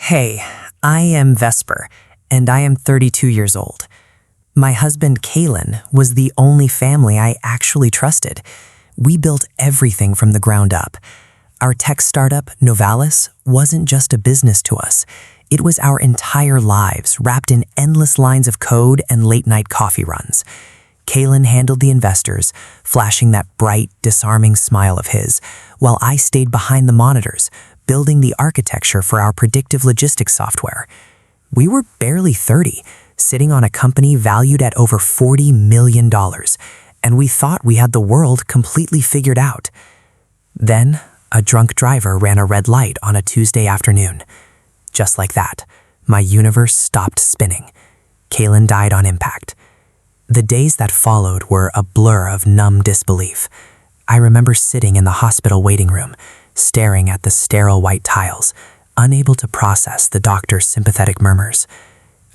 Hey, I am Vesper, and I am 32 years old. My husband, Kaelen, was the only family I actually trusted. We built everything from the ground up. Our tech startup, Novalis, wasn't just a business to us. It was our entire lives, wrapped in endless lines of code and late-night coffee runs. Kaelen handled the investors, flashing that bright, disarming smile of his, while I stayed behind the monitors, building the architecture for our predictive logistics software. We were barely 30, sitting on a company valued at over $40 million, and we thought we had the world completely figured out. Then, a drunk driver ran a red light on a Tuesday afternoon. Just like that, my universe stopped spinning. Kaelen died on impact. The days that followed were a blur of numb disbelief. I remember sitting in the hospital waiting room, staring at the sterile white tiles, unable to process the doctor's sympathetic murmurs.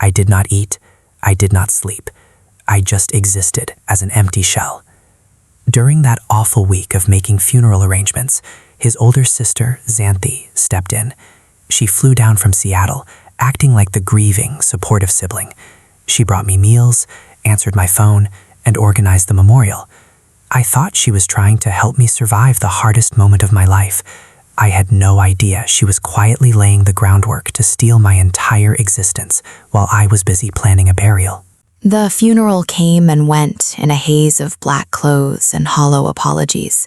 I did not eat, I did not sleep. I just existed as an empty shell. During that awful week of making funeral arrangements, his older sister, Xanthe, stepped in. She flew down from Seattle, acting like the grieving, supportive sibling. She brought me meals, answered my phone, and organized the memorial. I thought she was trying to help me survive the hardest moment of my life. I had no idea she was quietly laying the groundwork to steal my entire existence while I was busy planning a burial. The funeral came and went in a haze of black clothes and hollow apologies.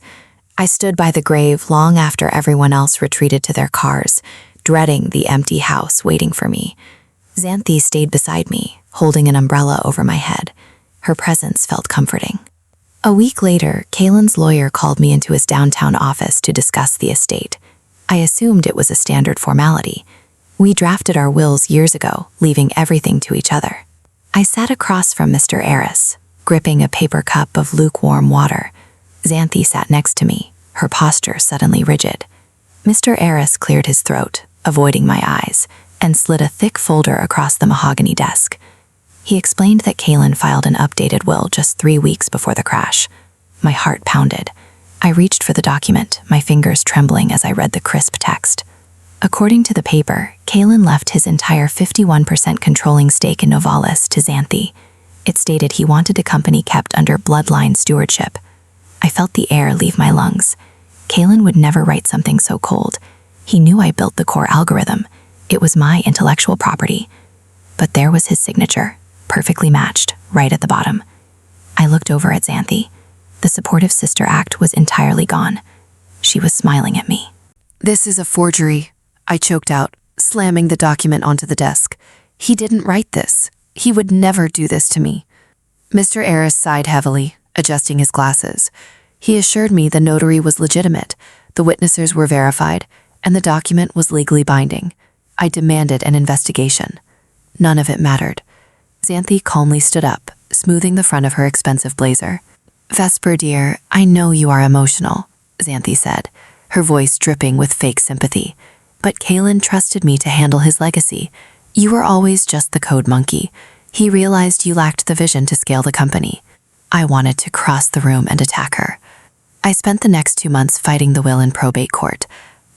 I stood by the grave long after everyone else retreated to their cars, dreading the empty house waiting for me. Xanthe stayed beside me, holding an umbrella over my head. Her presence felt comforting. A week later, Kaelen's lawyer called me into his downtown office to discuss the estate. I assumed it was a standard formality. We drafted our wills years ago, leaving everything to each other. I sat across from Mr. Eris, gripping a paper cup of lukewarm water. Xanthe sat next to me, her posture suddenly rigid. Mr. Eris cleared his throat, avoiding my eyes, and slid a thick folder across the mahogany desk. He explained that Kaelen filed an updated will just 3 weeks before the crash. My heart pounded. I reached for the document, my fingers trembling as I read the crisp text. According to the paper, Kaelen left his entire 51% controlling stake in Novalis to Xanthe. It stated he wanted a company kept under bloodline stewardship. I felt the air leave my lungs. Kaelen would never write something so cold. He knew I built the core algorithm. It was my intellectual property. But there was his signature, perfectly matched, right at the bottom. I looked over at Xanthe. The supportive sister act was entirely gone. She was smiling at me. "This is a forgery," I choked out, slamming the document onto the desk. "He didn't write this. He would never do this to me." Mr. Eris sighed heavily, adjusting his glasses. He assured me the notary was legitimate, the witnesses were verified, and the document was legally binding. I demanded an investigation. None of it mattered. Xanthe calmly stood up, smoothing the front of her expensive blazer. "Vesper, dear, I know you are emotional," Xanthe said, her voice dripping with fake sympathy. "But Kaelen trusted me to handle his legacy. You were always just the code monkey. He realized you lacked the vision to scale the company." I wanted to cross the room and attack her. I spent the next 2 months fighting the will in probate court.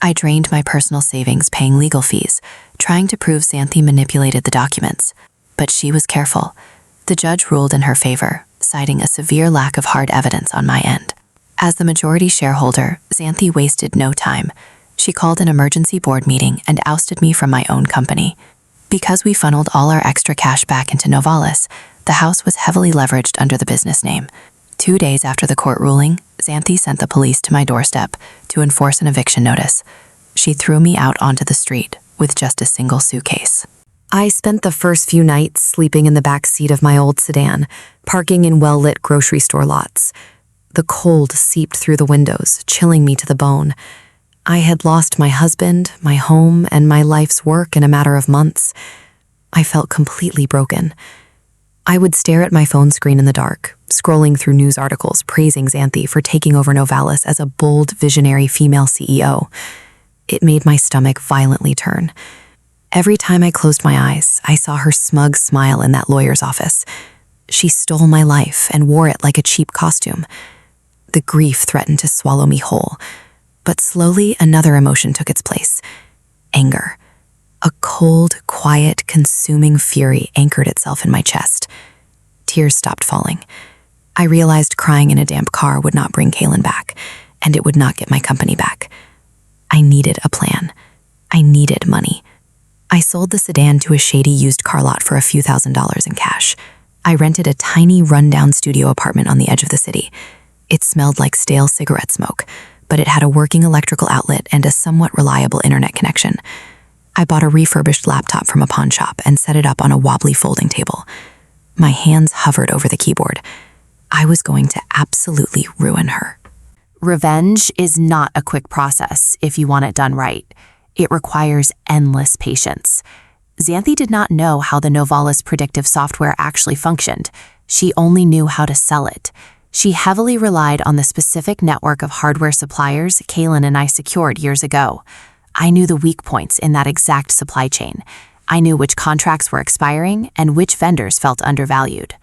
I drained my personal savings paying legal fees, trying to prove Xanthe manipulated the documents. But she was careful. The judge ruled in her favor, citing a severe lack of hard evidence on my end. As the majority shareholder, Xanthe wasted no time. She called an emergency board meeting and ousted me from my own company. Because we funneled all our extra cash back into Novalis, the house was heavily leveraged under the business name. 2 days after the court ruling, Xanthe sent the police to my doorstep to enforce an eviction notice. She threw me out onto the street with just a single suitcase. I spent the first few nights sleeping in the back seat of my old sedan, parking in well-lit grocery store lots. The cold seeped through the windows, chilling me to the bone. I had lost my husband, my home, and my life's work in a matter of months. I felt completely broken. I would stare at my phone screen in the dark, scrolling through news articles praising Xanthe for taking over Novalis as a bold, visionary female CEO. It made my stomach violently turn. Every time I closed my eyes, I saw her smug smile in that lawyer's office. She stole my life and wore it like a cheap costume. The grief threatened to swallow me whole. But slowly, another emotion took its place. Anger. A cold cold, quiet, consuming fury anchored itself in my chest. Tears stopped falling. I realized crying in a damp car would not bring Kaelen back, and it would not get my company back. I needed a plan. I needed money. I sold the sedan to a shady used car lot for a few $1,000s in cash. I rented a tiny, rundown studio apartment on the edge of the city. It smelled like stale cigarette smoke, but it had a working electrical outlet and a somewhat reliable internet connection. I bought a refurbished laptop from a pawn shop and set it up on a wobbly folding table. My hands hovered over the keyboard. I was going to absolutely ruin her. Revenge is not a quick process if you want it done right. It requires endless patience. Xanthe did not know how the Novalis predictive software actually functioned. She only knew how to sell it. She heavily relied on the specific network of hardware suppliers Kaelen and I secured years ago. I knew the weak points in that exact supply chain. I knew which contracts were expiring and which vendors felt undervalued.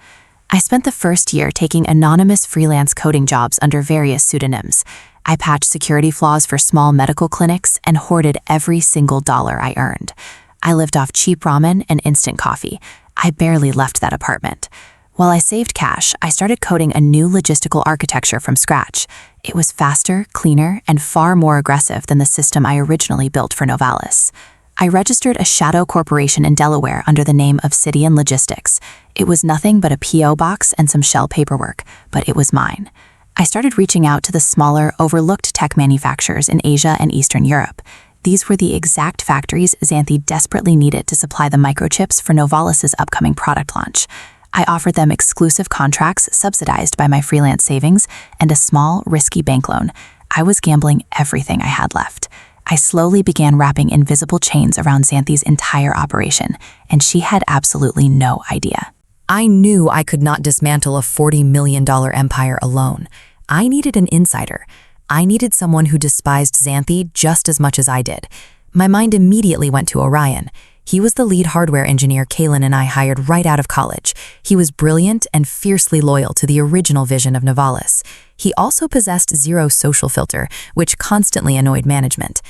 I spent the first year taking anonymous freelance coding jobs under various pseudonyms. I patched security flaws for small medical clinics and hoarded every single dollar I earned. I lived off cheap ramen and instant coffee. I barely left that apartment. While I saved cash, I started coding a new logistical architecture from scratch. It was faster, cleaner, and far more aggressive than the system I originally built for Novalis. I registered a shadow corporation in Delaware under the name Obsidian Logistics. It was nothing but a P.O. box and some shell paperwork, but it was mine. I started reaching out to the smaller, overlooked tech manufacturers in Asia and Eastern Europe. These were the exact factories Xanthe desperately needed to supply the microchips for Novalis's upcoming product launch. I offered them exclusive contracts subsidized by my freelance savings and a small, risky bank loan. I was gambling everything I had left. I slowly began wrapping invisible chains around Xanthe's entire operation, and she had absolutely no idea. I knew I could not dismantle a $40 million empire alone. I needed an insider. I needed someone who despised Xanthe just as much as I did. My mind immediately went to Orion. He was the lead hardware engineer Kaelen and I hired right out of college. He was brilliant and fiercely loyal to the original vision of Novalis. He also possessed zero social filter, which constantly annoyed management.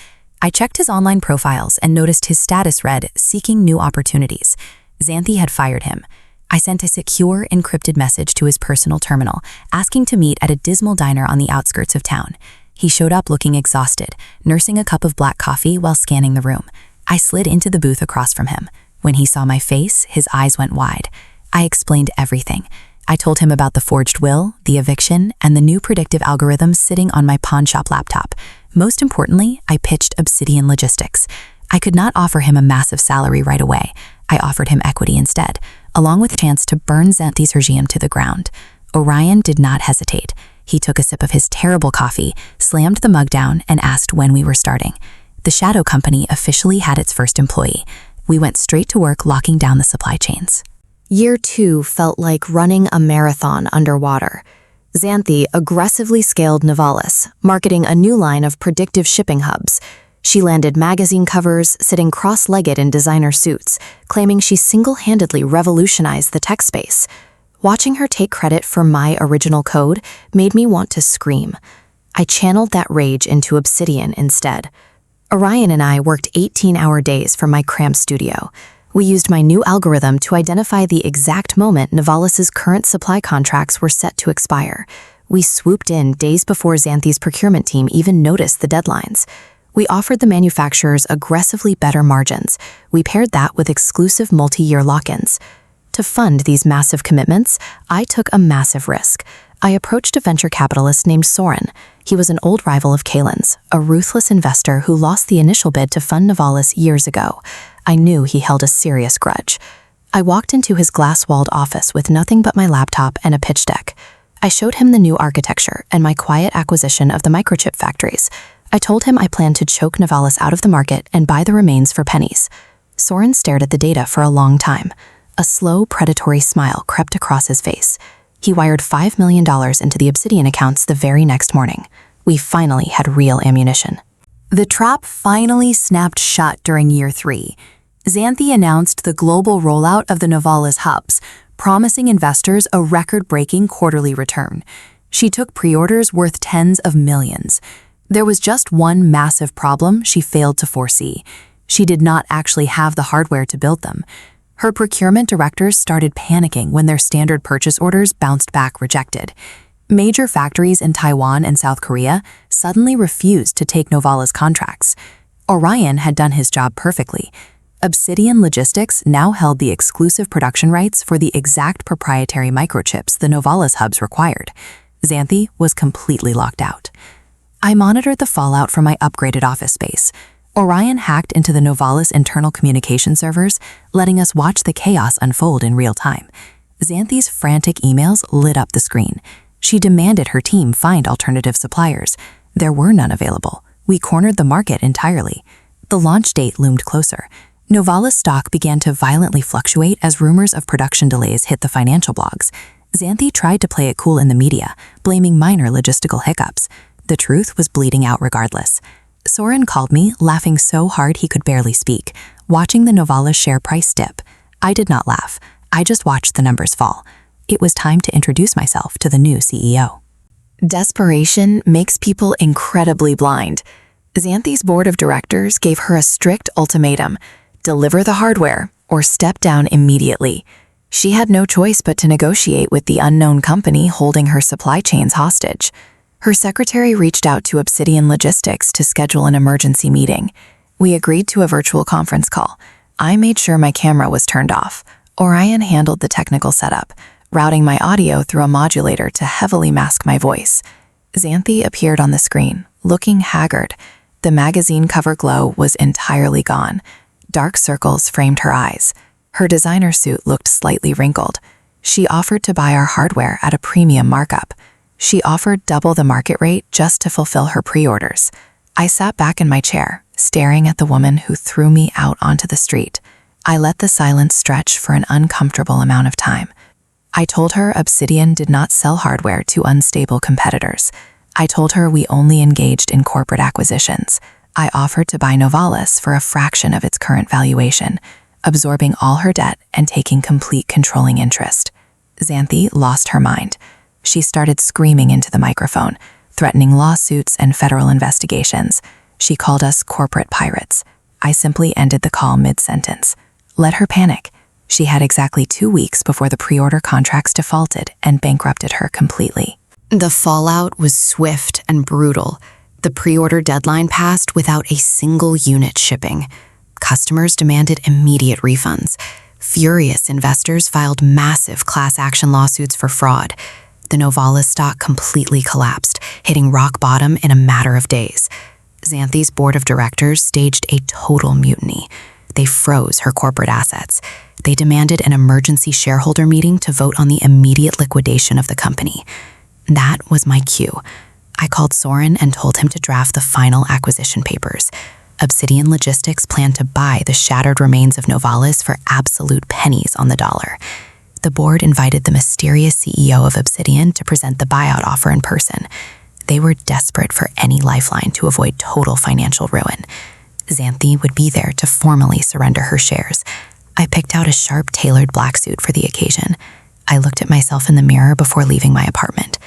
I checked his online profiles and noticed his status read, "Seeking new opportunities." Xanthe had fired him. I sent a secure, encrypted message to his personal terminal, asking to meet at a dismal diner on the outskirts of town. He showed up looking exhausted, nursing a cup of black coffee while scanning the room. I slid into the booth across from him. When he saw my face, his eyes went wide. I explained everything. I told him about the forged will, the eviction, and the new predictive algorithms sitting on my pawn shop laptop. Most importantly, I pitched Obsidian Logistics. I could not offer him a massive salary right away. I offered him equity instead, along with a chance to burn Xanthe's regime to the ground. Orion did not hesitate. He took a sip of his terrible coffee, slammed the mug down, and asked when we were starting. The shadow company officially had its first employee. We went straight to work locking down the supply chains. Year 2 felt like running a marathon underwater. Xanthe aggressively scaled Novalis, marketing a new line of predictive shipping hubs. She landed magazine covers, sitting cross-legged in designer suits, claiming she single-handedly revolutionized the tech space. Watching her take credit for my original code made me want to scream. I channeled that rage into Obsidian instead. Orion and I worked 18-hour days from my cramped studio. We used my new algorithm to identify the exact moment Novalis's current supply contracts were set to expire. We swooped in days before Xanthe's procurement team even noticed the deadlines. We offered the manufacturers aggressively better margins. We paired that with exclusive multi-year lock-ins. To fund these massive commitments, I took a massive risk. I approached a venture capitalist named Soren. He was an old rival of Kaelen's, a ruthless investor who lost the initial bid to fund Novalis years ago. I knew he held a serious grudge. I walked into his glass-walled office with nothing but my laptop and a pitch deck. I showed him the new architecture and my quiet acquisition of the microchip factories. I told him I planned to choke Novalis out of the market and buy the remains for pennies. Soren stared at the data for a long time. A slow, predatory smile crept across his face. He wired $5 million into the Obsidian accounts the very next morning. We finally had real ammunition. The trap finally snapped shut during year 3. Xanthe announced the global rollout of the Novalis hubs, promising investors a record-breaking quarterly return. She took pre-orders worth tens of millions. There was just one massive problem she failed to foresee. She did not actually have the hardware to build them. Her procurement directors started panicking when their standard purchase orders bounced back rejected. Major factories in Taiwan and South Korea suddenly refused to take Novala's contracts. Orion had done his job perfectly. Obsidian Logistics now held the exclusive production rights for the exact proprietary microchips the Novala's hubs required. Xanthe was completely locked out. I monitored the fallout from my upgraded office space. Orion hacked into the Novala's internal communication servers, letting us watch the chaos unfold in real time. Xanthe's frantic emails lit up the screen. She demanded her team find alternative suppliers. There were none available. We cornered the market entirely. The launch date loomed closer. Novala's stock began to violently fluctuate as rumors of production delays hit the financial blogs. Xanthe tried to play it cool in the media, blaming minor logistical hiccups. The truth was bleeding out regardless. Soren called me, laughing so hard he could barely speak, watching the Novala share price dip. I did not laugh. I just watched the numbers fall. It was time to introduce myself to the new CEO. Desperation makes people incredibly blind. Xanthe's board of directors gave her a strict ultimatum: deliver the hardware or step down immediately. She had no choice but to negotiate with the unknown company holding her supply chains hostage. Her secretary reached out to Obsidian Logistics to schedule an emergency meeting. We agreed to a virtual conference call. I made sure my camera was turned off. Orion handled the technical setup, routing my audio through a modulator to heavily mask my voice. Xanthe appeared on the screen, looking haggard. The magazine cover glow was entirely gone. Dark circles framed her eyes. Her designer suit looked slightly wrinkled. She offered to buy our hardware at a premium markup. She offered double the market rate just to fulfill her pre-orders. I sat back in my chair, staring at the woman who threw me out onto the street. I let the silence stretch for an uncomfortable amount of time. I told her Obsidian did not sell hardware to unstable competitors. I told her we only engaged in corporate acquisitions. I offered to buy Novala's for a fraction of its current valuation, absorbing all her debt and taking complete controlling interest. Xanthe lost her mind. She started screaming into the microphone, threatening lawsuits and federal investigations. She called us corporate pirates. I simply ended the call mid-sentence. Let her panic. She had exactly 2 weeks before the pre-order contracts defaulted and bankrupted her completely. The fallout was swift and brutal. The pre-order deadline passed without a single unit shipping. Customers demanded immediate refunds. Furious investors filed massive class action lawsuits for fraud. The Novala stock completely collapsed, hitting rock bottom in a matter of days. Xanthe's board of directors staged a total mutiny. They froze her corporate assets. They demanded an emergency shareholder meeting to vote on the immediate liquidation of the company. That was my cue. I called Soren and told him to draft the final acquisition papers. Obsidian Logistics planned to buy the shattered remains of Novala's for absolute pennies on the dollar. The board invited the mysterious CEO of Obsidian to present the buyout offer in person. They were desperate for any lifeline to avoid total financial ruin. Xanthe would be there to formally surrender her shares. I picked out a sharp, tailored black suit for the occasion. I looked at myself in the mirror before leaving my apartment.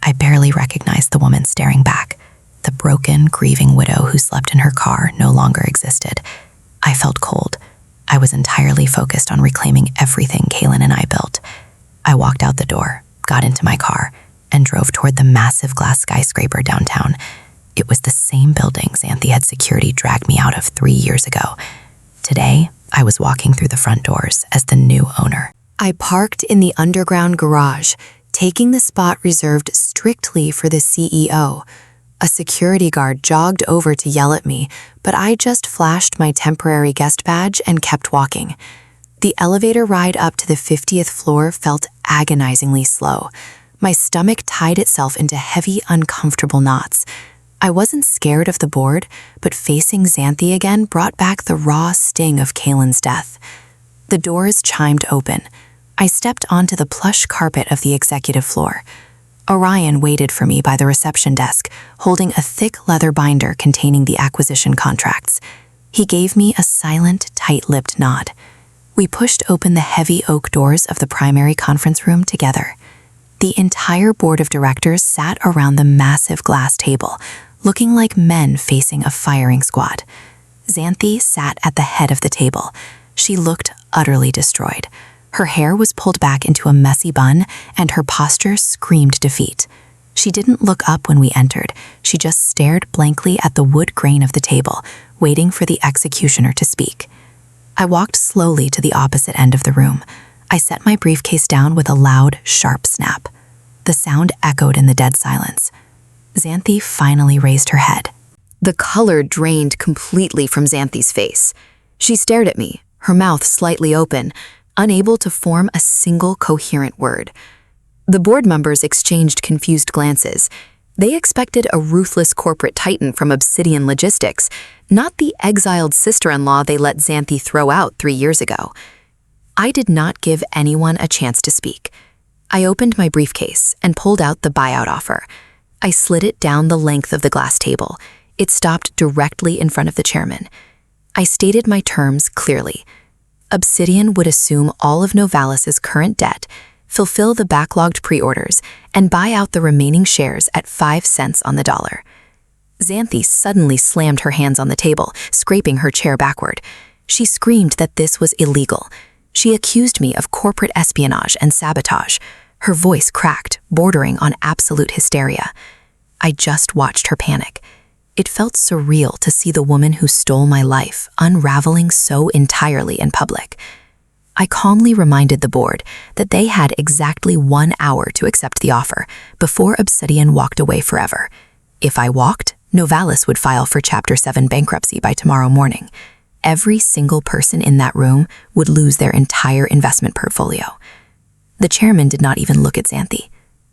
I barely recognized the woman staring back. The broken, grieving widow who slept in her car no longer existed. I felt cold. I was entirely focused on reclaiming everything Kaelen and I built. I walked out the door, got into my car, and drove toward the massive glass skyscraper downtown. It was the same building Xanthe had security dragged me out of 3 years ago. Today, I was walking through the front doors as the new owner. I parked in the underground garage, taking the spot reserved strictly for the CEO. A security guard jogged over to yell at me, but I just flashed my temporary guest badge and kept walking. The elevator ride up to the 50th floor felt agonizingly slow. My stomach tied itself into heavy, uncomfortable knots. I wasn't scared of the board, but facing Xanthe again brought back the raw sting of Kaelen's death. The doors chimed open. I stepped onto the plush carpet of the executive floor. Orion waited for me by the reception desk, holding a thick leather binder containing the acquisition contracts. He gave me a silent, tight-lipped nod. We pushed open the heavy oak doors of the primary conference room together. The entire board of directors sat around the massive glass table, looking like men facing a firing squad. Xanthe sat at the head of the table. She looked utterly destroyed. Her hair was pulled back into a messy bun, and her posture screamed defeat. She didn't look up when we entered. She just stared blankly at the wood grain of the table, waiting for the executioner to speak. I walked slowly to the opposite end of the room. I set my briefcase down with a loud, sharp snap. The sound echoed in the dead silence. Xanthe finally raised her head. The color drained completely from Xanthe's face. She stared at me, her mouth slightly open, unable to form a single coherent word. The board members exchanged confused glances. They expected a ruthless corporate titan from Obsidian Logistics, not the exiled sister-in-law they let Xanthe throw out 3 years ago. I did not give anyone a chance to speak. I opened my briefcase and pulled out the buyout offer. I slid it down the length of the glass table. It stopped directly in front of the chairman. I stated my terms clearly. Obsidian would assume all of Novalis's current debt, fulfill the backlogged pre-orders, and buy out the remaining shares at 5 cents on the dollar. Xanthe suddenly slammed her hands on the table, scraping her chair backward. She screamed that this was illegal. She accused me of corporate espionage and sabotage. Her voice cracked, bordering on absolute hysteria. I just watched her panic. It felt surreal to see the woman who stole my life unraveling so entirely in public. I calmly reminded the board that they had exactly 1 hour to accept the offer before Obsidian walked away forever. If I walked, Novalis would file for Chapter 7 bankruptcy by tomorrow morning. Every single person in that room would lose their entire investment portfolio. The chairman did not even look at Xanthe.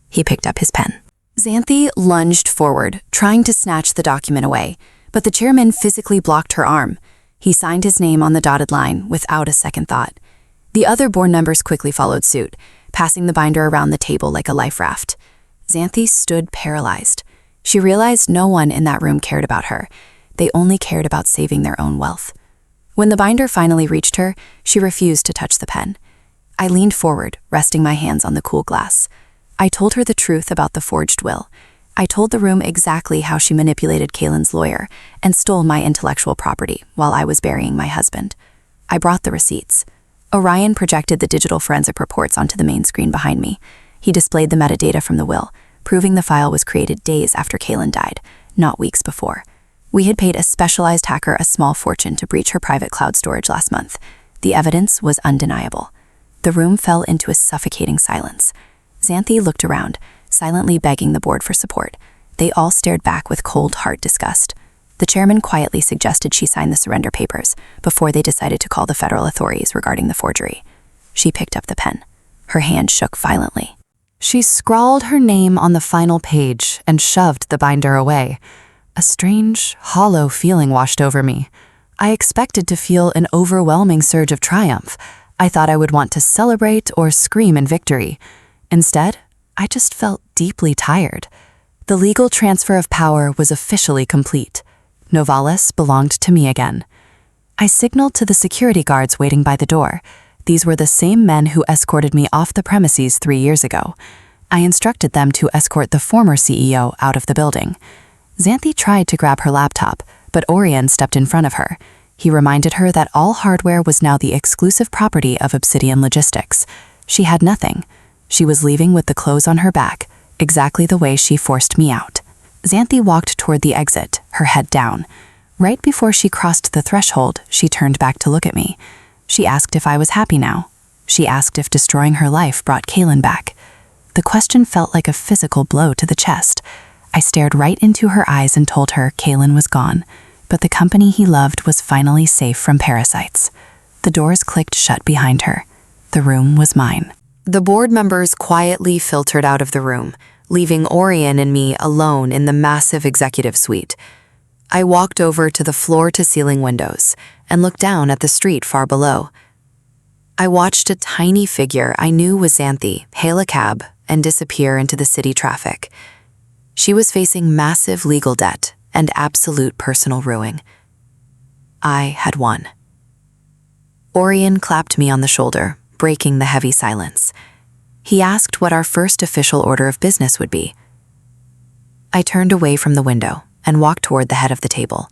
He picked up his pen. Xanthe lunged forward, trying to snatch the document away, but the chairman physically blocked her arm. He signed his name on the dotted line without a second thought. The other board members quickly followed suit, passing the binder around the table like a life raft. Xanthe stood paralyzed. She realized no one in that room cared about her. They only cared about saving their own wealth. When the binder finally reached her, she refused to touch the pen. I leaned forward, resting my hands on the cool glass. I told her the truth about the forged will. I told the room exactly how she manipulated Kaelen's lawyer and stole my intellectual property while I was burying my husband. I brought the receipts. Orion projected the digital forensic reports onto the main screen behind me. He displayed the metadata from the will, proving the file was created days after Kaelen died, not weeks before. We had paid a specialized hacker a small fortune to breach her private cloud storage last month. The evidence was undeniable. The room fell into a suffocating silence. Xanthe looked around, silently begging the board for support. They all stared back with cold, hard disgust. The chairman quietly suggested she sign the surrender papers before they decided to call the federal authorities regarding the forgery. She picked up the pen. Her hand shook violently. She scrawled her name on the final page and shoved the binder away. A strange, hollow feeling washed over me. I expected to feel an overwhelming surge of triumph. I thought I would want to celebrate or scream in victory. Instead, I just felt deeply tired. The legal transfer of power was officially complete. Novalis belonged to me again. I signaled to the security guards waiting by the door. These were the same men who escorted me off the premises 3 years ago. I instructed them to escort the former CEO out of the building. Xanthe tried to grab her laptop, but Orion stepped in front of her. He reminded her that all hardware was now the exclusive property of Obsidian Logistics. She had nothing. She was leaving with the clothes on her back, exactly the way she forced me out. Xanthe walked toward the exit, her head down. Right before she crossed the threshold, she turned back to look at me. She asked if I was happy now. She asked if destroying her life brought Kaelen back. The question felt like a physical blow to the chest. I stared right into her eyes and told her Kaelen was gone, but the company he loved was finally safe from parasites. The doors clicked shut behind her. The room was mine. The board members quietly filtered out of the room, leaving Orion and me alone in the massive executive suite. I walked over to the floor-to-ceiling windows and looked down at the street far below. I watched a tiny figure I knew was Xanthe hail a cab and disappear into the city traffic. She was facing massive legal debt and absolute personal ruin. I had won. Orion clapped me on the shoulder, breaking the heavy silence. He asked what our first official order of business would be. I turned away from the window and walked toward the head of the table.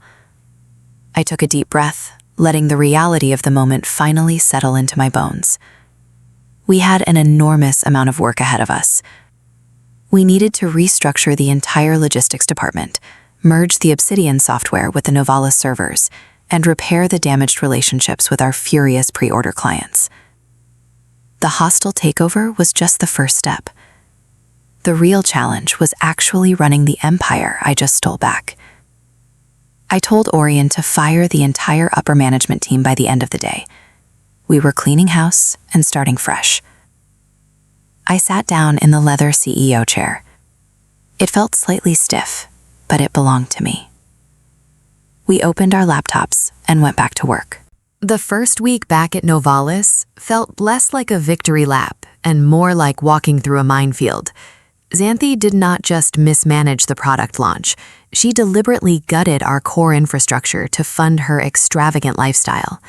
I took a deep breath, letting the reality of the moment finally settle into my bones. We had an enormous amount of work ahead of us. We needed to restructure the entire logistics department, merge the Obsidian software with the Novalis servers, and repair the damaged relationships with our furious pre-order clients. The hostile takeover was just the first step. The real challenge was actually running the empire I just stole back. I told Orion to fire the entire upper management team by the end of the day. We were cleaning house and starting fresh. I sat down in the leather CEO chair. It felt slightly stiff, but it belonged to me. We opened our laptops and went back to work. The first week back at Novalis felt less like a victory lap and more like walking through a minefield. Xanthe did not just mismanage the product launch. She deliberately gutted our core infrastructure to fund her extravagant lifestyle.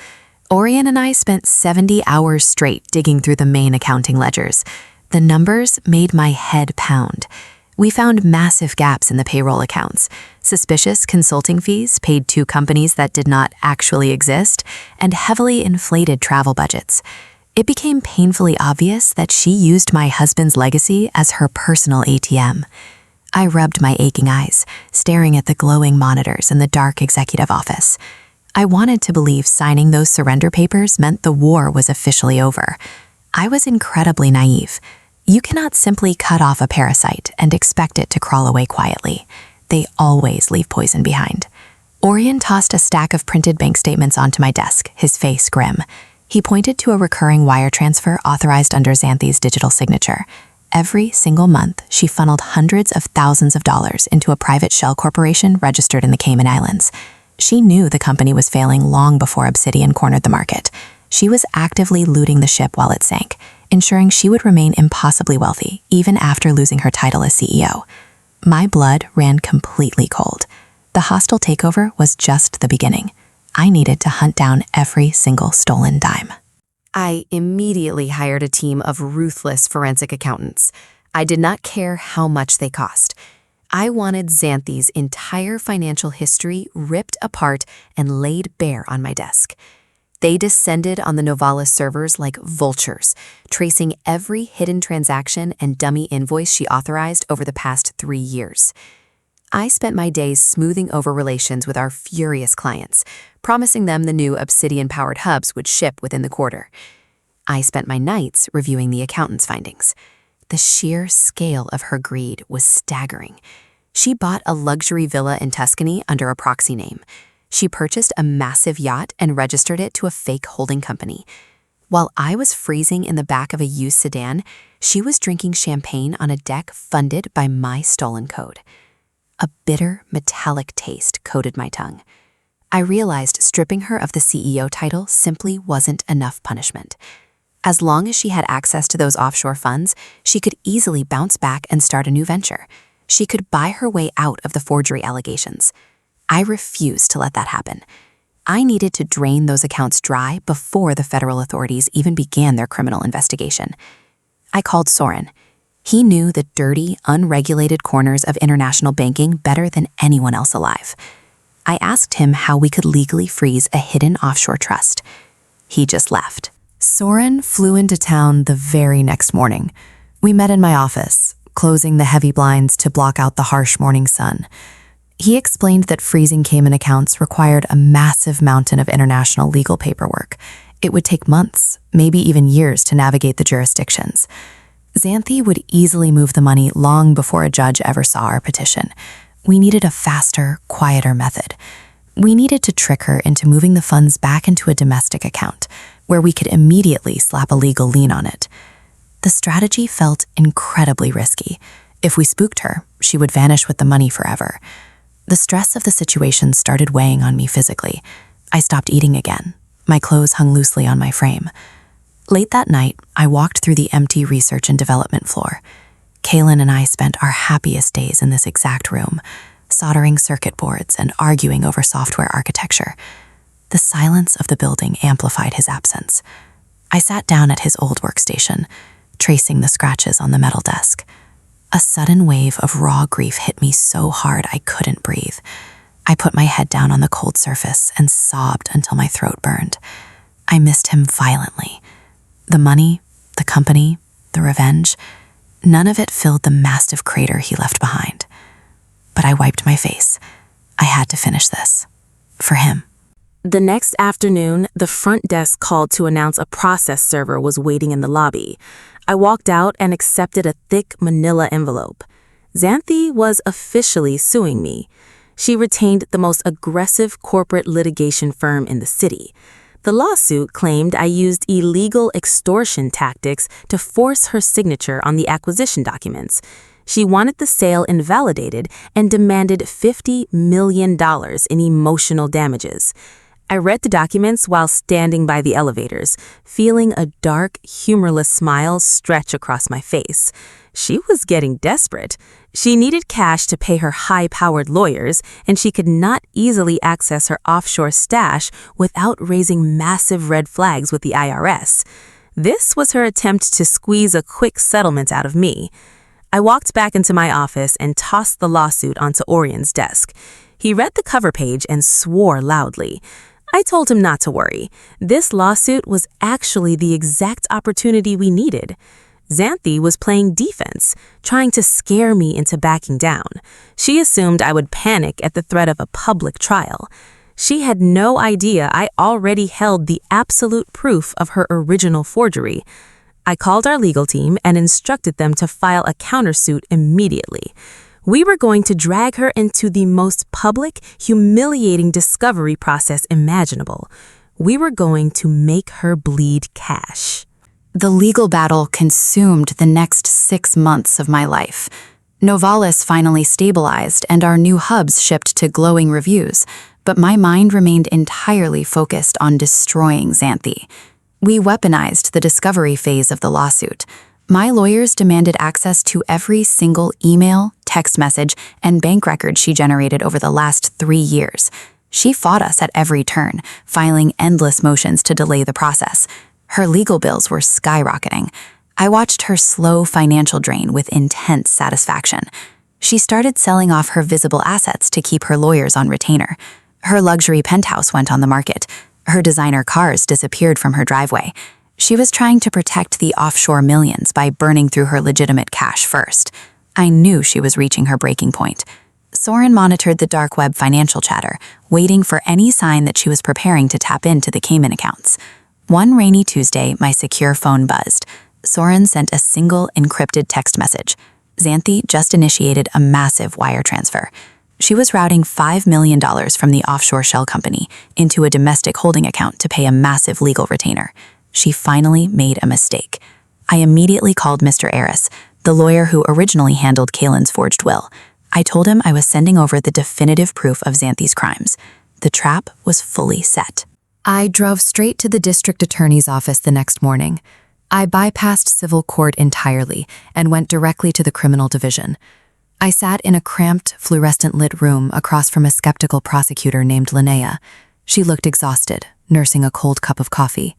Orion and I spent 70 hours straight digging through the main accounting ledgers. The numbers made my head pound. We found massive gaps in the payroll accounts, suspicious consulting fees paid to companies that did not actually exist, and heavily inflated travel budgets. It became painfully obvious that she used my husband's legacy as her personal ATM. I rubbed my aching eyes, staring at the glowing monitors in the dark executive office. I wanted to believe signing those surrender papers meant the war was officially over. I was incredibly naive. You cannot simply cut off a parasite and expect it to crawl away quietly. They always leave poison behind. Orion tossed a stack of printed bank statements onto my desk, his face grim. He pointed to a recurring wire transfer authorized under Xanthe's digital signature. Every single month, she funneled hundreds of thousands of dollars into a private shell corporation registered in the Cayman Islands. She knew the company was failing long before Obsidian cornered the market. She was actively looting the ship while it sank, ensuring she would remain impossibly wealthy even after losing her title as CEO. My blood ran completely cold. The hostile takeover was just the beginning. I needed to hunt down every single stolen dime. I immediately hired a team of ruthless forensic accountants. I did not care how much they cost. I wanted Xanthe's entire financial history ripped apart and laid bare on my desk. They descended on the Novalis servers like vultures, tracing every hidden transaction and dummy invoice she authorized over the past 3 years. I spent my days smoothing over relations with our furious clients, promising them the new Obsidian-powered hubs would ship within the quarter. I spent my nights reviewing the accountant's findings. The sheer scale of her greed was staggering. She bought a luxury villa in Tuscany under a proxy name. She purchased a massive yacht and registered it to a fake holding company. While I was freezing in the back of a used sedan, she was drinking champagne on a deck funded by my stolen code. A bitter, metallic taste coated my tongue. I realized stripping her of the CEO title simply wasn't enough punishment. As long as she had access to those offshore funds, she could easily bounce back and start a new venture. She could buy her way out of the forgery allegations. I refused to let that happen. I needed to drain those accounts dry before the federal authorities even began their criminal investigation. I called Soren. He knew the dirty, unregulated corners of international banking better than anyone else alive. I asked him how we could legally freeze a hidden offshore trust. He just left. Soren flew into town the very next morning. We met in my office, closing the heavy blinds to block out the harsh morning sun. He explained that freezing Cayman accounts required a massive mountain of international legal paperwork. It would take months, maybe even years, to navigate the jurisdictions. Xanthe would easily move the money long before a judge ever saw our petition. We needed a faster, quieter method. We needed to trick her into moving the funds back into a domestic account, where we could immediately slap a legal lien on it. The strategy felt incredibly risky. If we spooked her, she would vanish with the money forever. The stress of the situation started weighing on me physically. I stopped eating again. My clothes hung loosely on my frame. Late that night, I walked through the empty research and development floor. Kaelen and I spent our happiest days in this exact room, soldering circuit boards and arguing over software architecture. The silence of the building amplified his absence. I sat down at his old workstation, tracing the scratches on the metal desk. A sudden wave of raw grief hit me so hard I couldn't breathe. I put my head down on the cold surface and sobbed until my throat burned. I missed him violently. The money, the company, the revenge, none of it filled the massive crater he left behind. But I wiped my face. I had to finish this. For him. The next afternoon, the front desk called to announce a process server was waiting in the lobby. I walked out and accepted a thick manila envelope. Xanthe was officially suing me. She retained the most aggressive corporate litigation firm in the city. The lawsuit claimed I used illegal extortion tactics to force her signature on the acquisition documents. She wanted the sale invalidated and demanded $50 million in emotional damages. I read the documents while standing by the elevators, feeling a dark, humorless smile stretch across my face. She was getting desperate. She needed cash to pay her high-powered lawyers, and she could not easily access her offshore stash without raising massive red flags with the IRS. This was her attempt to squeeze a quick settlement out of me. I walked back into my office and tossed the lawsuit onto Orion's desk. He read the cover page and swore loudly. I told him not to worry. This lawsuit was actually the exact opportunity we needed. Xanthe was playing defense, trying to scare me into backing down. She assumed I would panic at the threat of a public trial. She had no idea I already held the absolute proof of her original forgery. I called our legal team and instructed them to file a countersuit immediately. We were going to drag her into the most public, humiliating discovery process imaginable. We were going to make her bleed cash. The legal battle consumed the next 6 months of my life. Novalis finally stabilized and our new hubs shipped to glowing reviews, but my mind remained entirely focused on destroying Xanthe. We weaponized the discovery phase of the lawsuit. My lawyers demanded access to every single email, text message, and bank record she generated over the last 3 years. She fought us at every turn, filing endless motions to delay the process. Her legal bills were skyrocketing. I watched her slow financial drain with intense satisfaction. She started selling off her visible assets to keep her lawyers on retainer. Her luxury penthouse went on the market. Her designer cars disappeared from her driveway. She was trying to protect the offshore millions by burning through her legitimate cash first. I knew she was reaching her breaking point. Soren monitored the dark web financial chatter, waiting for any sign that she was preparing to tap into the Kaelen accounts. One rainy Tuesday, my secure phone buzzed. Soren sent a single encrypted text message. Xanthe just initiated a massive wire transfer. She was routing $5 million from the offshore shell company into a domestic holding account to pay a massive legal retainer. She finally made a mistake. I immediately called Mr. Aris, the lawyer who originally handled Kaelen's forged will. I told him I was sending over the definitive proof of Xanthe's crimes. The trap was fully set. I drove straight to the district attorney's office the next morning. I bypassed civil court entirely and went directly to the criminal division. I sat in a cramped, fluorescent-lit room across from a skeptical prosecutor named Linnea. She looked exhausted, nursing a cold cup of coffee.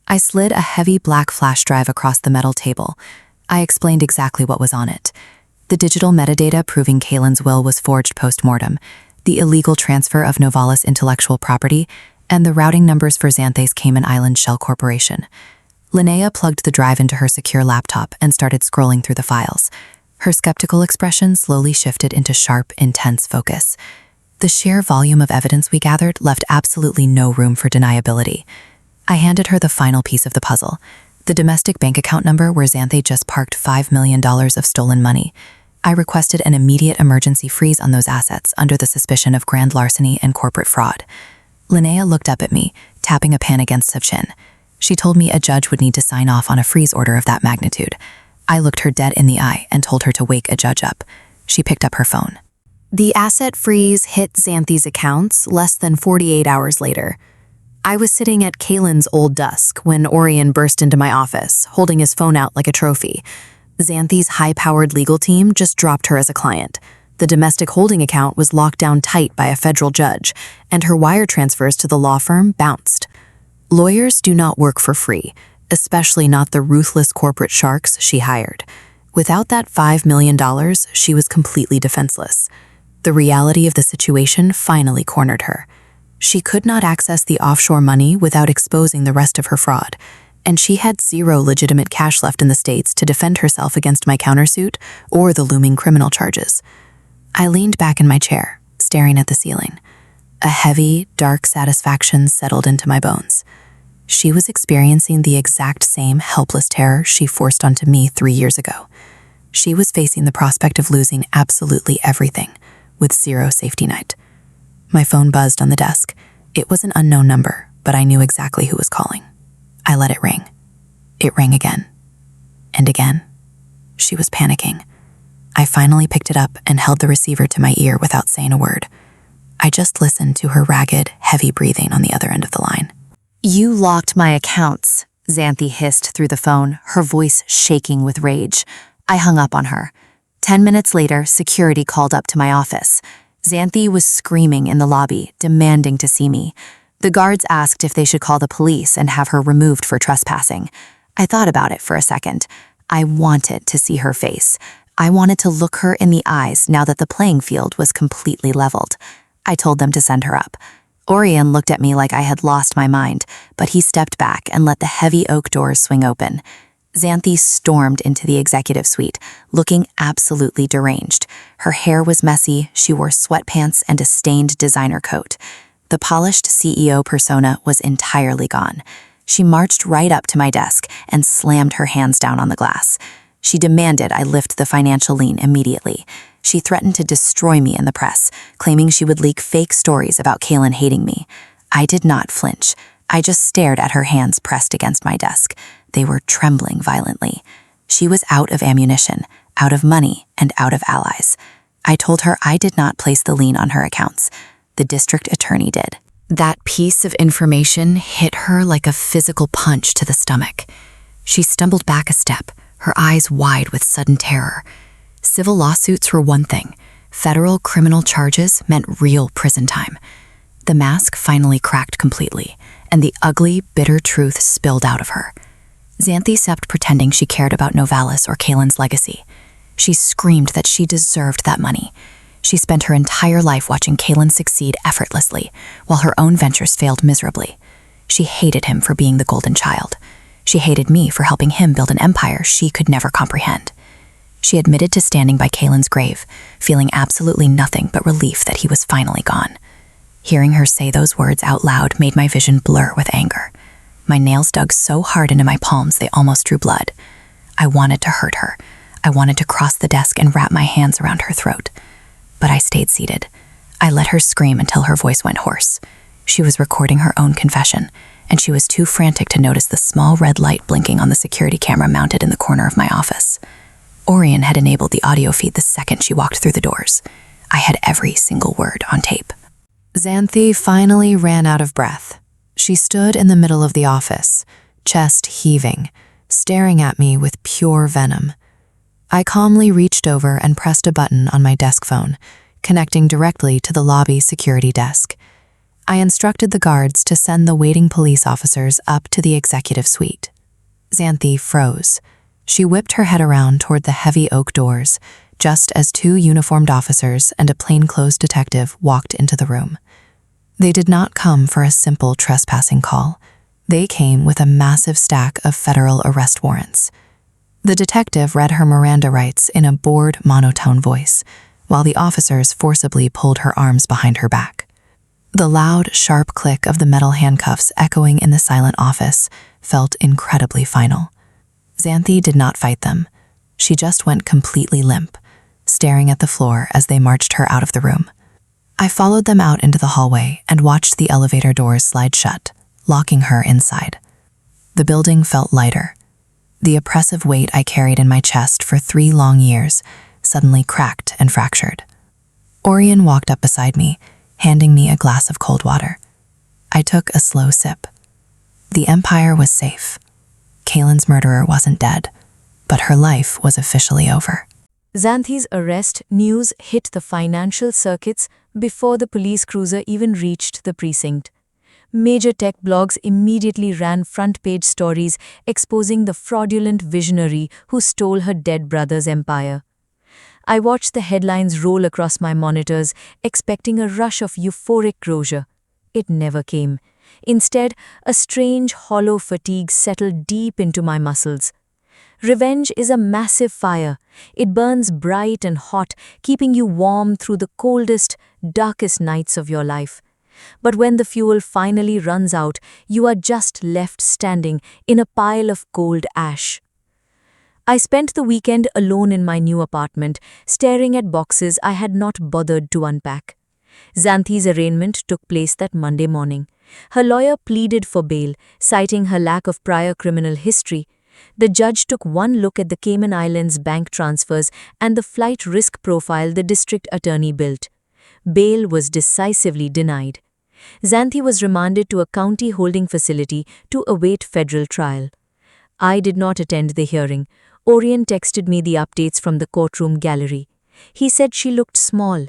I slid a heavy black flash drive across the metal table. I explained exactly what was on it. The digital metadata proving Kaelen's will was forged post-mortem, the illegal transfer of Novalis intellectual property, and the routing numbers for Xanthe's Cayman Islands Shell Corporation. Linnea plugged the drive into her secure laptop and started scrolling through the files. Her skeptical expression slowly shifted into sharp, intense focus. The sheer volume of evidence we gathered left absolutely no room for deniability. I handed her the final piece of the puzzle, the domestic bank account number where Xanthe just parked $5 million of stolen money. I requested an immediate emergency freeze on those assets under the suspicion of grand larceny and corporate fraud. Linnea looked up at me, tapping a pen against her chin. She told me a judge would need to sign off on a freeze order of that magnitude. I looked her dead in the eye and told her to wake a judge up. She picked up her phone. The asset freeze hit Xanthe's accounts less than 48 hours later. I was sitting at Kaelen's old desk when Orion burst into my office, holding his phone out like a trophy. Xanthe's high-powered legal team just dropped her as a client. The domestic holding account was locked down tight by a federal judge, and her wire transfers to the law firm bounced. Lawyers do not work for free, especially not the ruthless corporate sharks she hired. Without that $5 million, she was completely defenseless. The reality of the situation finally cornered her. She could not access the offshore money without exposing the rest of her fraud, and she had zero legitimate cash left in the States to defend herself against my countersuit or the looming criminal charges. I leaned back in my chair, staring at the ceiling. A heavy, dark satisfaction settled into my bones. She was experiencing the exact same helpless terror she forced onto me 3 years ago. She was facing the prospect of losing absolutely everything, with zero safety net. My phone buzzed on the desk. It was an unknown number, but I knew exactly who was calling. I let it ring. It rang again. And again. She was panicking. I finally picked it up and held the receiver to my ear without saying a word. I just listened to her ragged, heavy breathing on the other end of the line. You locked my accounts, Xanthe hissed through the phone, her voice shaking with rage. I hung up on her. 10 minutes later, security called up to my office. Xanthe was screaming in the lobby, demanding to see me. The guards asked if they should call the police and have her removed for trespassing. I thought about it for a second. I wanted to see her face. I wanted to look her in the eyes now that the playing field was completely leveled. I told them to send her up. Orion looked at me like I had lost my mind, but he stepped back and let the heavy oak doors swing open. Xanthe stormed into the executive suite, looking absolutely deranged. Her hair was messy, she wore sweatpants and a stained designer coat. The polished CEO persona was entirely gone. She marched right up to my desk and slammed her hands down on the glass. She demanded I lift the financial lien immediately. She threatened to destroy me in the press, claiming she would leak fake stories about Kaelen hating me. I did not flinch. I just stared at her hands pressed against my desk. They were trembling violently. She was out of ammunition, out of money, and out of allies. I told her I did not place the lien on her accounts. The district attorney did. That piece of information hit her like a physical punch to the stomach. She stumbled back a step, her eyes wide with sudden terror. Civil lawsuits were one thing. Federal criminal charges meant real prison time. The mask finally cracked completely, and the ugly, bitter truth spilled out of her. Xanthe stopped pretending she cared about Novalis or Kaelen's legacy. She screamed that she deserved that money. She spent her entire life watching Kaelen succeed effortlessly, while her own ventures failed miserably. She hated him for being the golden child. She hated me for helping him build an empire she could never comprehend. She admitted to standing by Kaelen's grave, feeling absolutely nothing but relief that he was finally gone. Hearing her say those words out loud made my vision blur with anger. My nails dug so hard into my palms they almost drew blood. I wanted to hurt her. I wanted to cross the desk and wrap my hands around her throat. But I stayed seated. I let her scream until her voice went hoarse. She was recording her own confession, and she was too frantic to notice the small red light blinking on the security camera mounted in the corner of my office. Orion had enabled the audio feed the second she walked through the doors. I had every single word on tape. Xanthe finally ran out of breath. She stood in the middle of the office, chest heaving, staring at me with pure venom. I calmly reached over and pressed a button on my desk phone, connecting directly to the lobby security desk. I instructed the guards to send the waiting police officers up to the executive suite. Xanthe froze. She whipped her head around toward the heavy oak doors, just as 2 uniformed officers and a plainclothes detective walked into the room. They did not come for a simple trespassing call. They came with a massive stack of federal arrest warrants. The detective read her Miranda rights in a bored, monotone voice, while the officers forcibly pulled her arms behind her back. The loud, sharp click of the metal handcuffs echoing in the silent office felt incredibly final. Xanthe did not fight them. She just went completely limp, staring at the floor as they marched her out of the room. I followed them out into the hallway and watched the elevator doors slide shut, locking her inside. The building felt lighter. The oppressive weight I carried in my chest for 3 long years suddenly cracked and fractured. Orion walked up beside me, handing me a glass of cold water. I took a slow sip. The empire was safe. Kaelen's murderer wasn't dead, but her life was officially over. Xanthe's arrest news hit the financial circuits before the police cruiser even reached the precinct. Major tech blogs immediately ran front-page stories exposing the fraudulent visionary who stole her dead brother's empire. I watched the headlines roll across my monitors, expecting a rush of euphoric closure. It never came. Instead, a strange, hollow fatigue settled deep into my muscles. Revenge is a massive fire. It burns bright and hot, keeping you warm through the coldest, darkest nights of your life. But when the fuel finally runs out, you are just left standing in a pile of cold ash. I spent the weekend alone in my new apartment, staring at boxes I had not bothered to unpack. Xanthe's arraignment took place that Monday morning. Her lawyer pleaded for bail, citing her lack of prior criminal history. The judge took one look at the Cayman Islands bank transfers and the flight risk profile the district attorney built. Bail was decisively denied. Xanthe was remanded to a county holding facility to await federal trial. I did not attend the hearing. Orion texted me the updates from the courtroom gallery. He said she looked small.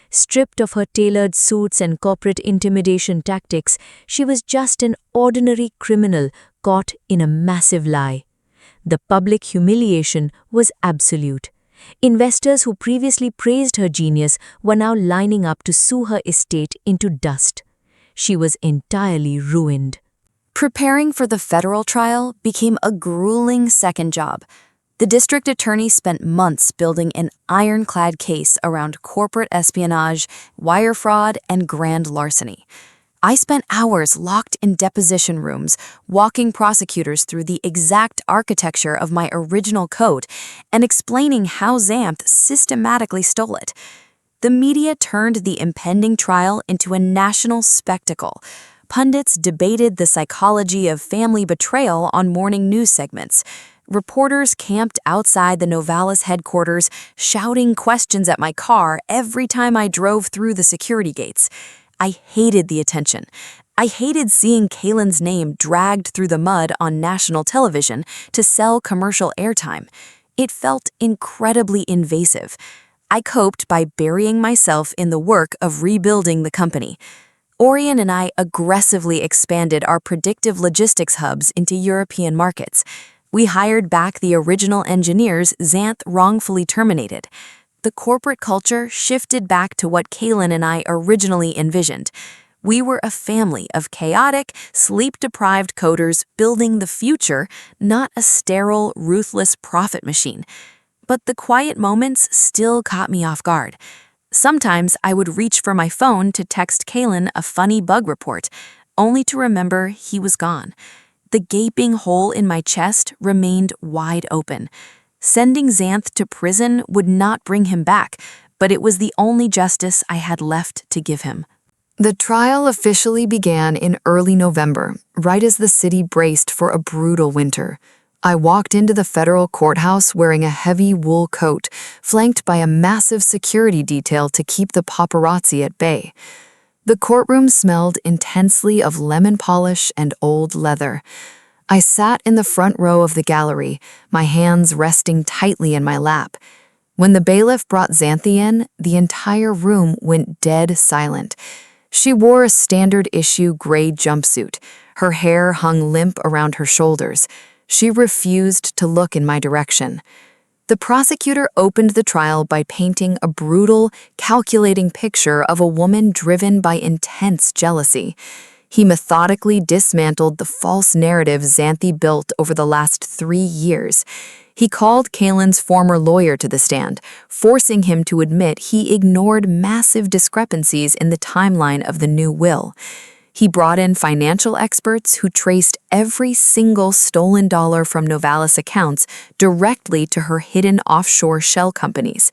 Stripped of her tailored suits and corporate intimidation tactics, she was just an ordinary criminal caught in a massive lie. The public humiliation was absolute. Investors who previously praised her genius were now lining up to sue her estate into dust. She was entirely ruined. Preparing for the federal trial became a grueling second job. The district attorney spent months building an ironclad case around corporate espionage, wire fraud, and grand larceny. I spent hours locked in deposition rooms, walking prosecutors through the exact architecture of my original code and explaining how Xanthe systematically stole it. The media turned the impending trial into a national spectacle. Pundits debated the psychology of family betrayal on morning news segments. Reporters camped outside the Novalis headquarters, shouting questions at my car every time I drove through the security gates. I hated the attention. I hated seeing Kaelen's name dragged through the mud on national television to sell commercial airtime. It felt incredibly invasive. I coped by burying myself in the work of rebuilding the company. Orion and I aggressively expanded our predictive logistics hubs into European markets. We hired back the original engineers Xanthe wrongfully terminated. The corporate culture shifted back to what Kaelen and I originally envisioned. We were a family of chaotic, sleep-deprived coders building the future, not a sterile, ruthless profit machine. But the quiet moments still caught me off guard. Sometimes I would reach for my phone to text Kaelen a funny bug report, only to remember he was gone. The gaping hole in my chest remained wide open. Sending Xanthe to prison would not bring him back, but it was the only justice I had left to give him. The trial officially began in early November, right as the city braced for a brutal winter. I walked into the federal courthouse wearing a heavy wool coat, flanked by a massive security detail to keep the paparazzi at bay. The courtroom smelled intensely of lemon polish and old leather. I sat in the front row of the gallery, my hands resting tightly in my lap. When the bailiff brought Xanthe in, the entire room went dead silent. She wore a standard-issue gray jumpsuit. Her hair hung limp around her shoulders. She refused to look in my direction. The prosecutor opened the trial by painting a brutal, calculating picture of a woman driven by intense jealousy. He methodically dismantled the false narrative Xanthe built over the last 3 years. He called Kaelen's former lawyer to the stand, forcing him to admit he ignored massive discrepancies in the timeline of the new will. He brought in financial experts who traced every single stolen dollar from Novalis accounts directly to her hidden offshore shell companies.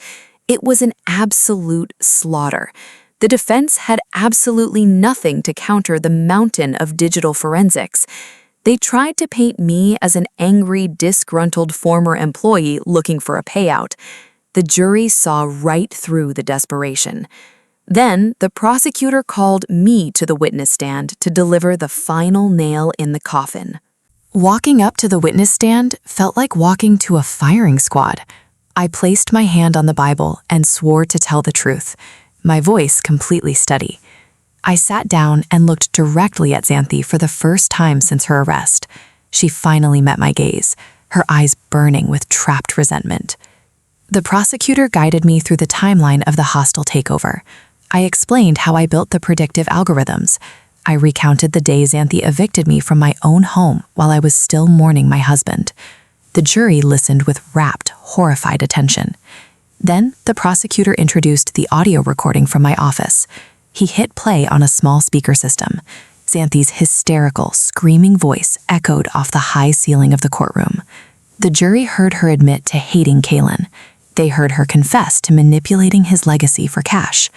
It was an absolute slaughter. The defense had absolutely nothing to counter the mountain of digital forensics. They tried to paint me as an angry, disgruntled former employee looking for a payout. The jury saw right through the desperation. Then, the prosecutor called me to the witness stand to deliver the final nail in the coffin. Walking up to the witness stand felt like walking to a firing squad. I placed my hand on the Bible and swore to tell the truth, my voice completely steady. I sat down and looked directly at Xanthe for the first time since her arrest. She finally met my gaze, her eyes burning with trapped resentment. The prosecutor guided me through the timeline of the hostile takeover. I explained how I built the predictive algorithms. I recounted the day Xanthe evicted me from my own home while I was still mourning my husband. The jury listened with rapt, horrified attention. Then the prosecutor introduced the audio recording from my office. He hit play on a small speaker system. Xanthe's hysterical, screaming voice echoed off the high ceiling of the courtroom. The jury heard her admit to hating Kaelen. They heard her confess to manipulating his legacy for cash.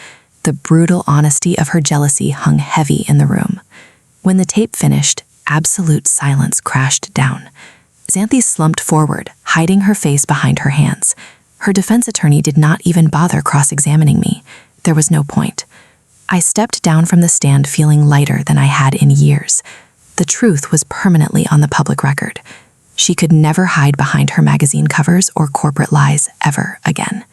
The brutal honesty of her jealousy hung heavy in the room. When the tape finished, absolute silence crashed down. Xanthe slumped forward, hiding her face behind her hands. Her defense attorney did not even bother cross-examining me. There was no point. I stepped down from the stand feeling lighter than I had in years. The truth was permanently on the public record. She could never hide behind her magazine covers or corporate lies ever again.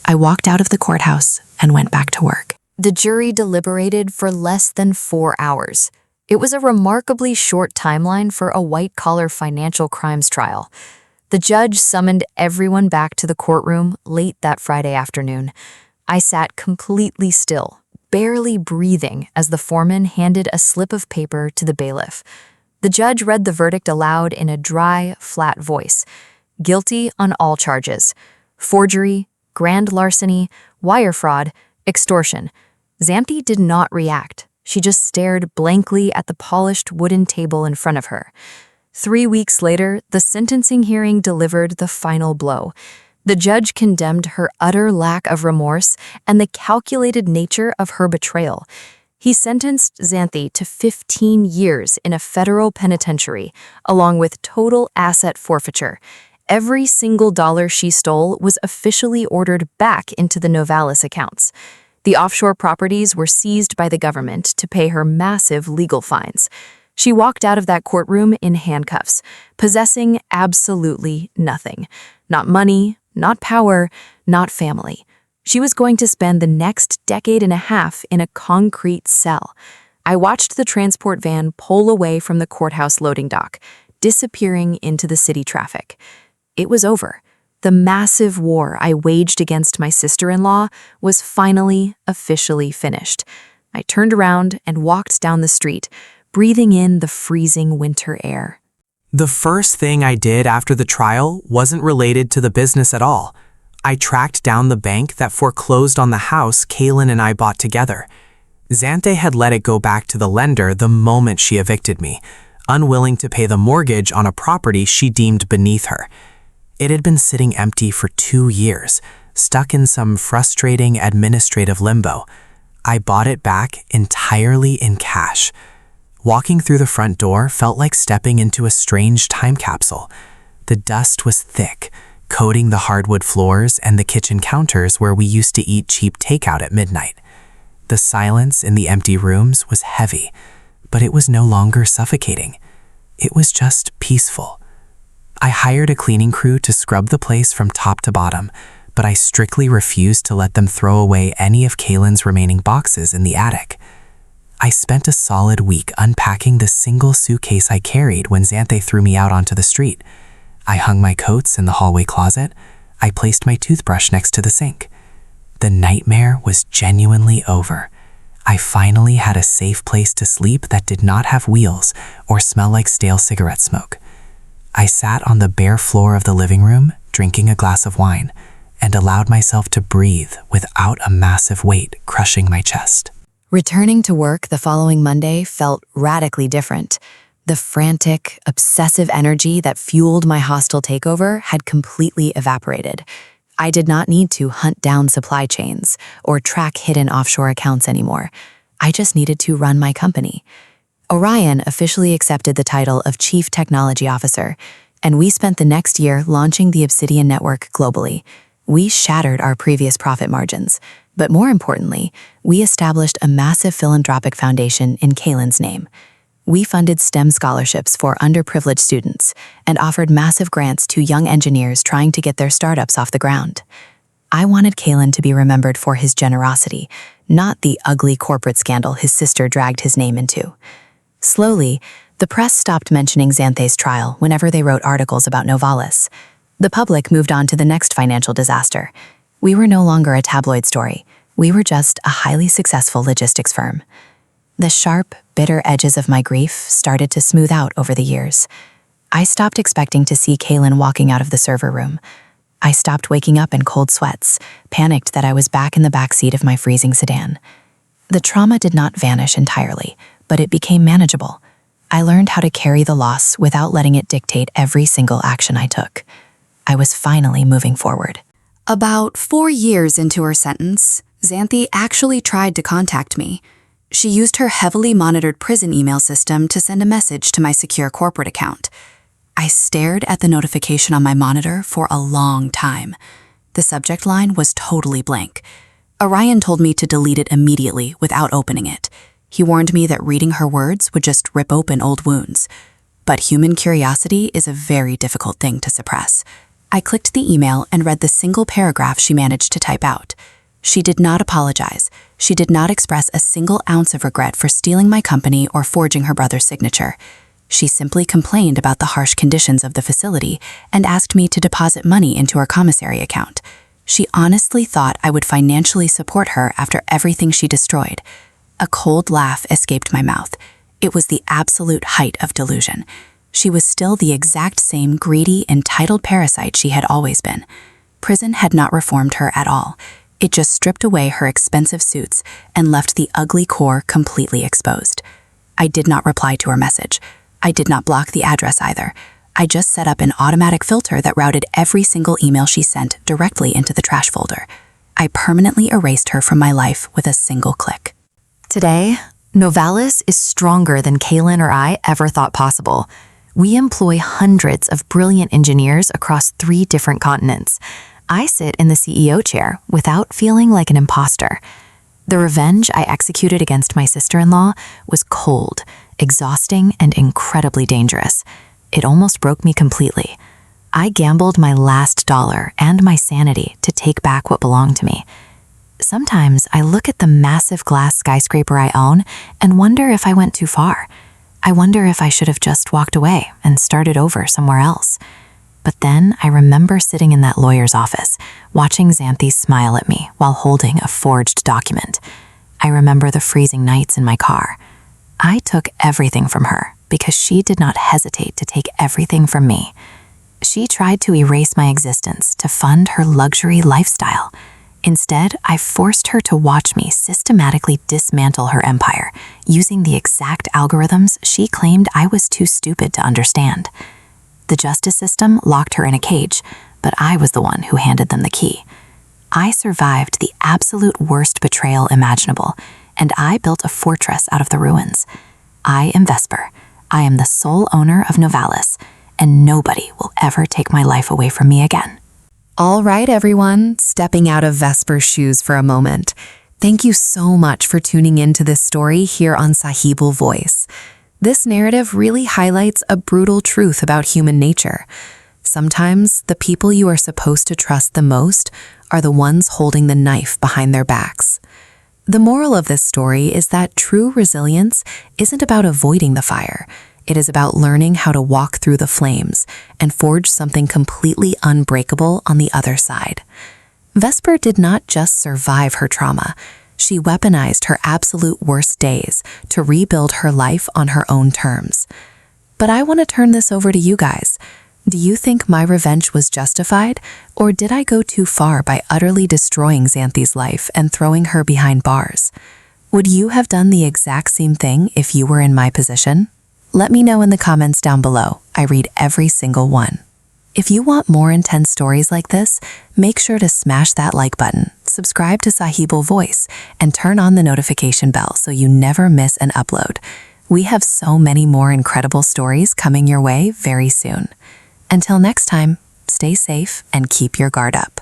I walked out of the courthouse and went back to work. The jury deliberated for less than 4 hours. It was a remarkably short timeline for a white-collar financial crimes trial. The judge summoned everyone back to the courtroom late that Friday afternoon. I sat completely still, barely breathing as the foreman handed a slip of paper to the bailiff. The judge read the verdict aloud in a dry, flat voice. Guilty on all charges: forgery, grand larceny, wire fraud, extortion. Xanthe did not react. She just stared blankly at the polished wooden table in front of her. 3 weeks later, the sentencing hearing delivered the final blow. The judge condemned her utter lack of remorse and the calculated nature of her betrayal. He sentenced Xanthe to 15 years in a federal penitentiary, along with total asset forfeiture. Every single dollar she stole was officially ordered back into the Novalis accounts. The offshore properties were seized by the government to pay her massive legal fines. She walked out of that courtroom in handcuffs, possessing absolutely nothing. Not money, not power, not family. She was going to spend the next decade and a half in a concrete cell. I watched the transport van pull away from the courthouse loading dock, disappearing into the city traffic. It was over. The massive war I waged against my sister-in-law was finally, officially finished. I turned around and walked down the street, breathing in the freezing winter air. The first thing I did after the trial wasn't related to the business at all. I tracked down the bank that foreclosed on the house Kaelen and I bought together. Xanthe had let it go back to the lender the moment she evicted me, unwilling to pay the mortgage on a property she deemed beneath her. It had been sitting empty for 2 years, stuck in some frustrating administrative limbo. I bought it back entirely in cash. Walking through the front door felt like stepping into a strange time capsule. The dust was thick, coating the hardwood floors and the kitchen counters where we used to eat cheap takeout at midnight. The silence in the empty rooms was heavy, but it was no longer suffocating. It was just peaceful. I hired a cleaning crew to scrub the place from top to bottom, but I strictly refused to let them throw away any of Kaelen's remaining boxes in the attic. I spent a solid week unpacking the single suitcase I carried when Xanthe threw me out onto the street. I hung my coats in the hallway closet. I placed my toothbrush next to the sink. The nightmare was genuinely over. I finally had a safe place to sleep that did not have wheels or smell like stale cigarette smoke. I sat on the bare floor of the living room, drinking a glass of wine, and allowed myself to breathe without a massive weight crushing my chest. Returning to work the following Monday felt radically different. The frantic, obsessive energy that fueled my hostile takeover had completely evaporated. I did not need to hunt down supply chains or track hidden offshore accounts anymore. I just needed to run my company. Orion officially accepted the title of Chief Technology Officer, and we spent the next year launching the Obsidian network globally. We shattered our previous profit margins, but more importantly, we established a massive philanthropic foundation in Kaelen's name. We funded STEM scholarships for underprivileged students and offered massive grants to young engineers trying to get their startups off the ground. I wanted Kaelen to be remembered for his generosity, not the ugly corporate scandal his sister dragged his name into. Slowly, the press stopped mentioning Xanthe's trial whenever they wrote articles about Novalis. The public moved on to the next financial disaster. We were no longer a tabloid story. We were just a highly successful logistics firm. The sharp, bitter edges of my grief started to smooth out over the years. I stopped expecting to see Kaelen walking out of the server room. I stopped waking up in cold sweats, panicked that I was back in the backseat of my freezing sedan. The trauma did not vanish entirely, but it became manageable. I learned how to carry the loss without letting it dictate every single action I took. I was finally moving forward. About 4 years into her sentence, Xanthe actually tried to contact me. She used her heavily monitored prison email system to send a message to my secure corporate account. I stared at the notification on my monitor for a long time. The subject line was totally blank. Orion told me to delete it immediately without opening it. He warned me that reading her words would just rip open old wounds. But human curiosity is a very difficult thing to suppress. I clicked the email and read the single paragraph she managed to type out. She did not apologize. She did not express a single ounce of regret for stealing my company or forging her brother's signature. She simply complained about the harsh conditions of the facility and asked me to deposit money into her commissary account. She honestly thought I would financially support her after everything she destroyed. A cold laugh escaped my mouth. It was the absolute height of delusion. She was still the exact same greedy, entitled parasite she had always been. Prison had not reformed her at all. It just stripped away her expensive suits and left the ugly core completely exposed. I did not reply to her message. I did not block the address either. I just set up an automatic filter that routed every single email she sent directly into the trash folder. I permanently erased her from my life with a single click. Today, Novalis is stronger than Kaelen or I ever thought possible. We employ hundreds of brilliant engineers across 3 different continents. I sit in the CEO chair without feeling like an imposter. The revenge I executed against my sister-in-law was cold, exhausting, and incredibly dangerous. It almost broke me completely. I gambled my last dollar and my sanity to take back what belonged to me. Sometimes I look at the massive glass skyscraper I own and wonder if I went too far. I wonder if I should have just walked away and started over somewhere else. But then I remember sitting in that lawyer's office, watching Xanthe smile at me while holding a forged document. I remember the freezing nights in my car. I took everything from her because she did not hesitate to take everything from me. She tried to erase my existence to fund her luxury lifestyle. Instead, I forced her to watch me systematically dismantle her empire, using the exact algorithms she claimed I was too stupid to understand. The justice system locked her in a cage, but I was the one who handed them the key. I survived the absolute worst betrayal imaginable, and I built a fortress out of the ruins. I am Vesper. I am the sole owner of Novalis, and nobody will ever take my life away from me again. All right, everyone, stepping out of Vesper's shoes for a moment. Thank you so much for tuning into this story here on Sahibul Voice. This narrative really highlights a brutal truth about human nature. Sometimes the people you are supposed to trust the most are the ones holding the knife behind their backs. The moral of this story is that true resilience isn't about avoiding the fire. It is about learning how to walk through the flames and forge something completely unbreakable on the other side. Vesper did not just survive her trauma. She weaponized her absolute worst days to rebuild her life on her own terms. But I want to turn this over to you guys. Do you think my revenge was justified, or did I go too far by utterly destroying Xanthe's life and throwing her behind bars? Would you have done the exact same thing if you were in my position? Let me know in the comments down below. I read every single one. If you want more intense stories like this, make sure to smash that like button, subscribe to Sahibul Voice, and turn on the notification bell so you never miss an upload. We have so many more incredible stories coming your way very soon. Until next time, stay safe and keep your guard up.